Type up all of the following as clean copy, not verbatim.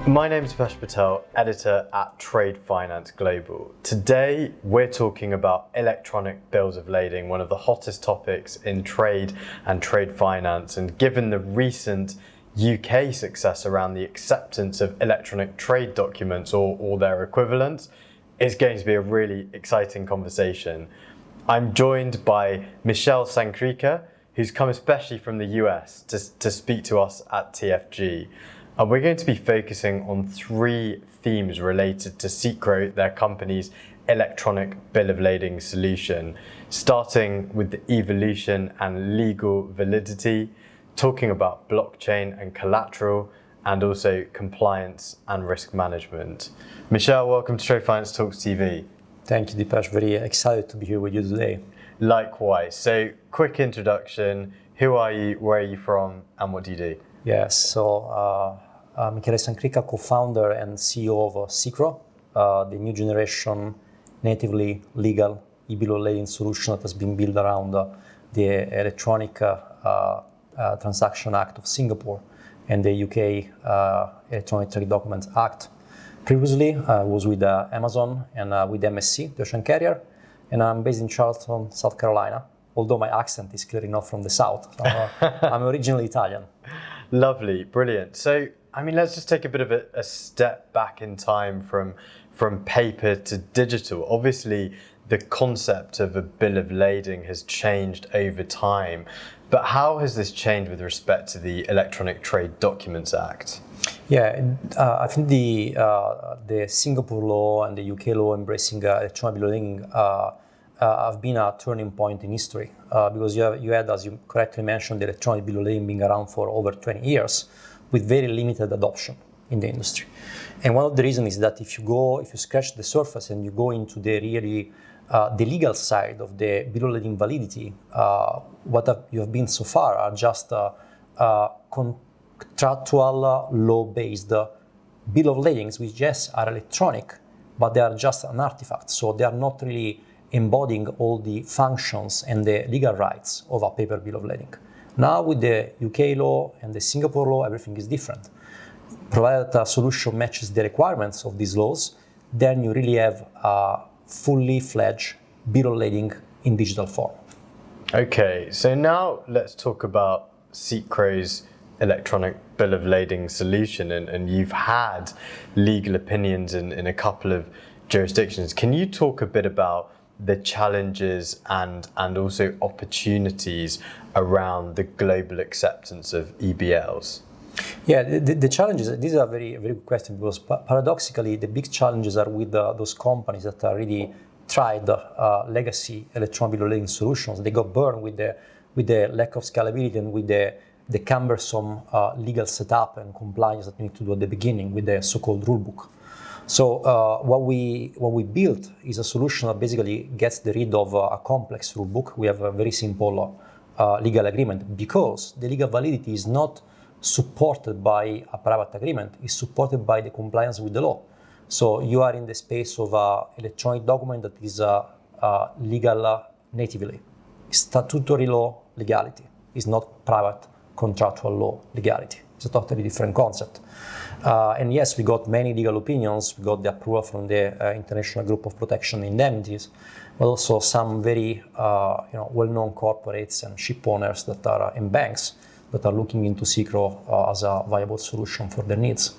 My name is Dipesh Patel, editor at Trade Finance Global. Today, we're talking about electronic bills of lading, one of the hottest topics in trade and trade finance. And given the recent UK success around the acceptance of electronic trade documents or their equivalents, it's going to be a really exciting conversation. I'm joined by Michelle Sankrika, who's come especially from the US to speak to us at TFG. And we're going to be focusing on three themes related to Sycro, their company's electronic bill of lading solution, starting with the evolution and legal validity, talking about blockchain and collateral, and also compliance and risk management. Michelle, welcome to Trade Finance Talks TV. Thank you, Dipesh. Very excited to be here with you today. Likewise. So, quick introduction. Who are you, where are you from, and what do you do? Yes, so Michele Sankrika, co-founder and CEO of Sycro, the new generation natively legal e-bill of lading solution that has been built around the Electronic Transaction Act of Singapore and the UK Electronic Trade Documents Act. Previously, I was with Amazon and with MSC, the ocean carrier, and I'm based in Charleston, South Carolina, although my accent is clearly not from the South. I'm originally Italian. Lovely, brilliant. So, I mean, let's just take a bit of a step back in time from paper to digital. Obviously, the concept of a bill of lading has changed over time, but how has this changed with respect to the Electronic Trade Documents Act? Yeah, I think the Singapore law and the UK law embracing electronic bill of lading have been a turning point in history because you had, as you correctly mentioned, the electronic bill of lading being around for over 20 years with very limited adoption in the industry. And one of the reasons is that if you scratch the surface and you go into the legal side of the bill of lading validity, what you have been so far are just contractual law-based bill of ladings, which yes are electronic, but they are just an artifact. So they are not really embodying all the functions and the legal rights of a paper bill of lading. Now with the UK law and the Singapore law, everything is different. Provided that a solution matches the requirements of these laws, then you really have a fully fledged bill of lading in digital form. Okay, so now let's talk about Sycro's electronic bill of lading solution, and you've had legal opinions in a couple of jurisdictions. Can you talk a bit about the challenges and also opportunities around the global acceptance of EBLs? Yeah, the challenges, this is a very, very good question because paradoxically the big challenges are with those companies that are really tried legacy electronic bill of lading solutions. They got burned with the lack of scalability and with the cumbersome legal setup and compliance that we need to do at the beginning with the so-called rulebook. So what we built is a solution that basically gets rid of a complex rulebook. We have a very simple legal agreement because the legal validity is not supported by a private agreement, it's supported by the compliance with the law. So you are in the space of an electronic document that is legal natively. Statutory law legality is not private contractual law legality. It's a totally different concept. And yes, we got many legal opinions. We got the approval from the International Group of Protection Indemnities, but also some very well-known corporates and ship owners that are and banks that are looking into Sycro as a viable solution for their needs.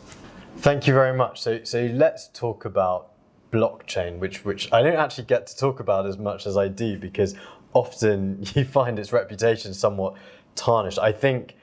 Thank you very much. So let's talk about blockchain, which I don't actually get to talk about as much as I do because often you find its reputation somewhat tarnished. I think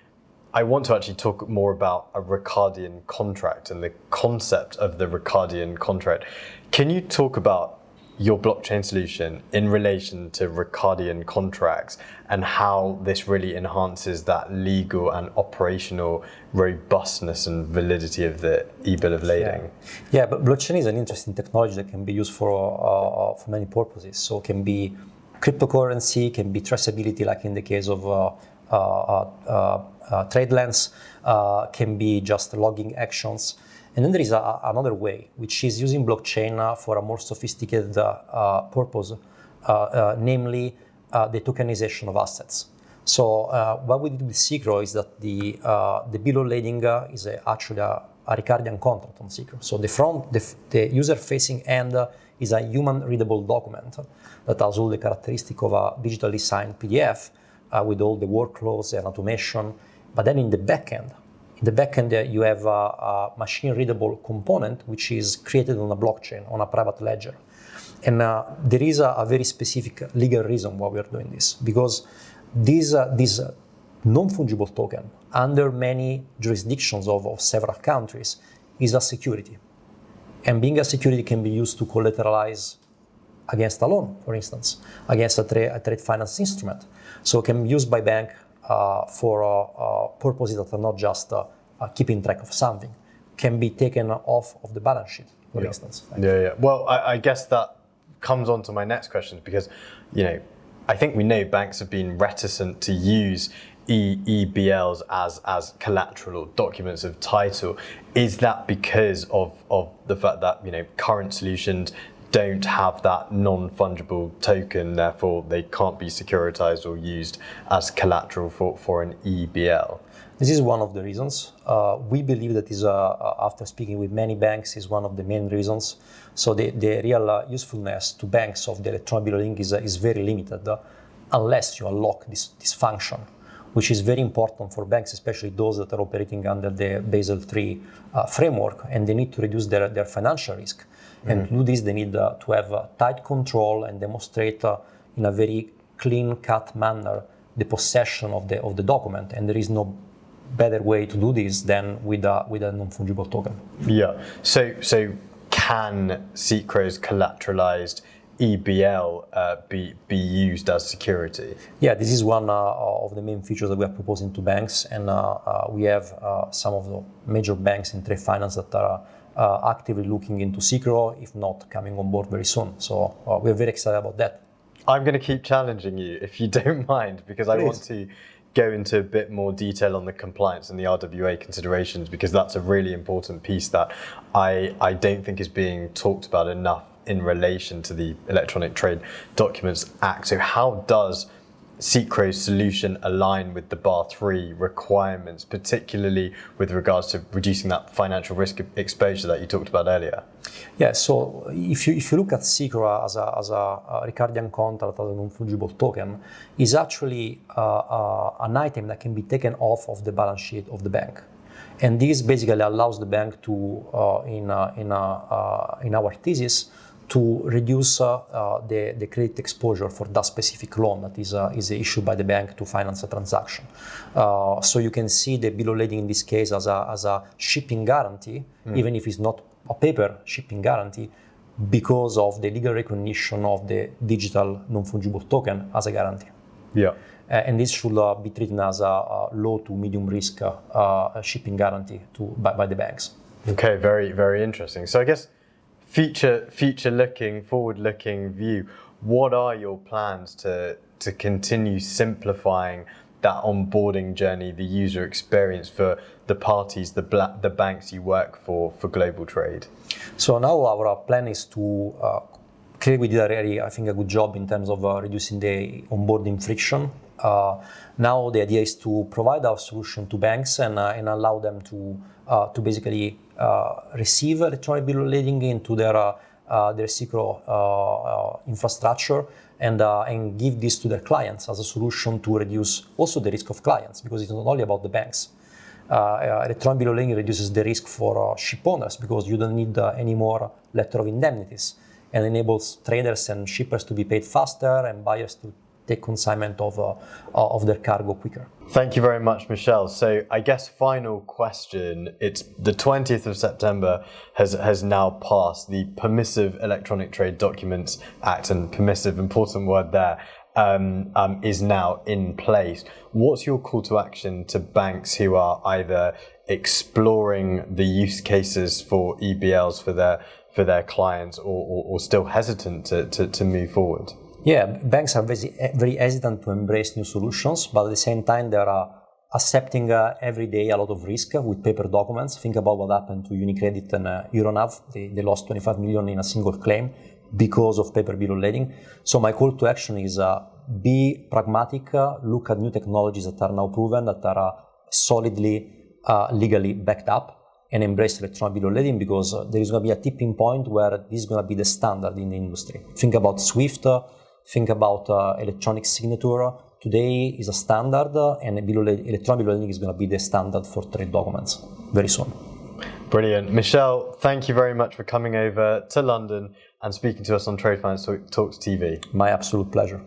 I want to actually talk more about a Ricardian contract and the concept of the Ricardian contract. Can you talk about your blockchain solution in relation to Ricardian contracts and how this really enhances that legal and operational robustness and validity of the e-bill of lading? Yeah, but blockchain is an interesting technology that can be used for many purposes. So it can be cryptocurrency, can be traceability, like in the case of TradeLens, can be just logging actions. And then there is another way, which is using blockchain for a more sophisticated purpose, namely the tokenization of assets. So what we did with Sycro is that the bill of lading is actually a a Ricardian contract on Secure. So the user-facing end is a human-readable document that has all the characteristics of a digitally signed PDF with all the workflows and automation. But then in the backend, you have a machine-readable component which is created on a blockchain, on a private ledger. And there is a very specific legal reason why we are doing this, because this non-fungible token, under many jurisdictions of several countries, is a security. And being a security can be used to collateralize against a loan, for instance, against a trade finance instrument. So it can be used by bank for purposes that are not just keeping track of something. Can be taken off of the balance sheet, for instance. Yeah. Well, I guess that comes on to my next question, because, I think we know banks have been reticent to use EBLs as collateral documents of title. Is that because of the fact that current solutions don't have that non-fungible token, therefore they can't be securitized or used as collateral for an EBL? This is one of the reasons. We believe that is, after speaking with many banks, is one of the main reasons. So the real usefulness to banks of the electronic bill of lading is very limited unless you unlock this function, which is very important for banks, especially those that are operating under the Basel III framework, and they need to reduce their financial risk. And to do this, they need to have tight control and demonstrate in a very clean-cut manner the possession of the document. And there is no better way to do this than with a non-fungible token. Yeah. So can Secro's collateralized EBL be used as security? Yeah, this is one of the main features that we are proposing to banks, and we have some of the major banks in trade finance that are actively looking into Secro, if not coming on board very soon. So we're very excited about that. I'm going to keep challenging you, if you don't mind, because I want to go into a bit more detail on the compliance and the RWA considerations, because that's a really important piece that I don't think is being talked about enough in relation to the Electronic Trade Documents Act. So how does Secro's solution align with the Bar 3 requirements, particularly with regards to reducing that financial risk exposure that you talked about earlier? Yeah, so if you look at Secro as a Ricardian contract, as a non-fungible token, is actually an item that can be taken off of the balance sheet of the bank. And this basically allows the bank to, in our thesis, to reduce the credit exposure for that specific loan that is issued by the bank to finance a transaction. So you can see the bill of lading in this case as a shipping guarantee, even if it's not a paper shipping guarantee, because of the legal recognition of the digital non-fungible token as a guarantee. Yeah. And this should be treated as a low to medium risk shipping guarantee by the banks. Okay, very, very interesting. So I guess future-looking, forward-looking view, what are your plans to continue simplifying that onboarding journey, the user experience for the parties, the banks you work for global trade? So now our plan is to, clearly we did already, I think, a good job in terms of reducing the onboarding friction. Now the idea is to provide our solution to banks and allow them to basically receive electronic bill of lading into their Secro infrastructure and give this to their clients as a solution to reduce also the risk of clients, because it's not only about the banks. Electronic bill of lading reduces the risk for ship owners because you don't need any more letter of indemnities, and enables traders and shippers to be paid faster and buyers to take consignment of their cargo quicker. Thank you very much, Michel. So I guess final question, it's the 20th of September has now passed. The Permissive Electronic Trade Documents Act, and permissive, important word there, is now in place. What's your call to action to banks who are either exploring the use cases for EBLs for their clients or still hesitant to move forward? Yeah, banks are very hesitant to embrace new solutions, but at the same time they are accepting every day a lot of risk with paper documents. Think about what happened to UniCredit and Euronav. They lost 25 million in a single claim because of paper bill of lading. So my call to action is be pragmatic, look at new technologies that are now proven, that are solidly legally backed up, and embrace electronic bill of lading, because there is going to be a tipping point where this is going to be the standard in the industry. Think about SWIFT, think about electronic signature. Today is a standard, and electronic bill of lading is going to be the standard for trade documents very soon. Brilliant. Michel, thank you very much for coming over to London and speaking to us on Trade Finance Talks TV. My absolute pleasure.